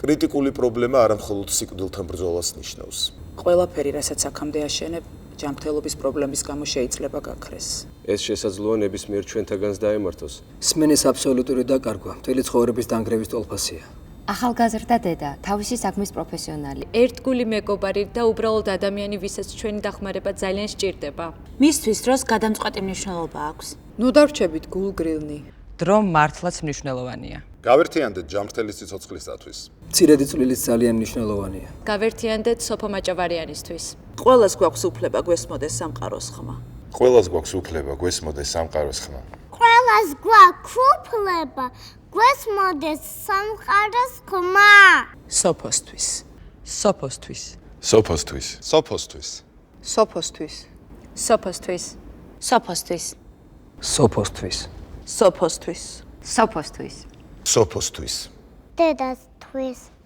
კრიტიკული პრობლემა არა მხოლოდ სიკვდილთან ბრძოლას ნიშნავს. ყველაფერი, რასაც აქამდე აშენებ, ჯანმრთელობის პრობლემის გამო შეიძლება გაქრეს. ეს შესაძლოა ნებისმიერ ჩვენთაგანს დაემართოს. სმენის აბსოლუტური დაკარგვა მთელი ცხოვრების დანგრევის ტოლფასია. ახალგაზრდა დედა, თავისი საქმის პროფესიონალი. ერთგული მეგობარი და უბრალოდ ადამიანი, ვისაც ჩვენი დახმარება ძალიან სჭირდება. მისთვის დროს გადამწყვეტი მნიშვნელობა აქვს. ნუ დარჩებით გულგრილნი. დრო მართლაც მნიშვნელოვანია. გავერთიანდეთ ჯანმრთელი სიცოცხლისათვის. მცირედი წვლილის ძალიან მნიშვნელოვანია. გავერთიანდეთ სოფო მაჭავარიანისთვის. ყველას გვაქვს უფლება გვესმოდეს სამყაროს ხმა. ყველას გვაქვს უფლება გვესმოდეს სამყაროს ხმა. ყველას გვაქვს უფლება გვესმოდეს სამყაროს ხმა. სოფოსთვის. სოფოსთვის. სოფოსთვის. სოფოსთვის. სოფოსთვის. სოფოსთვის. სოფოსთვის. სოფოსთვის. სოფოსთვის. სოფოსთვის. სოფოსთვის. დედასთვის.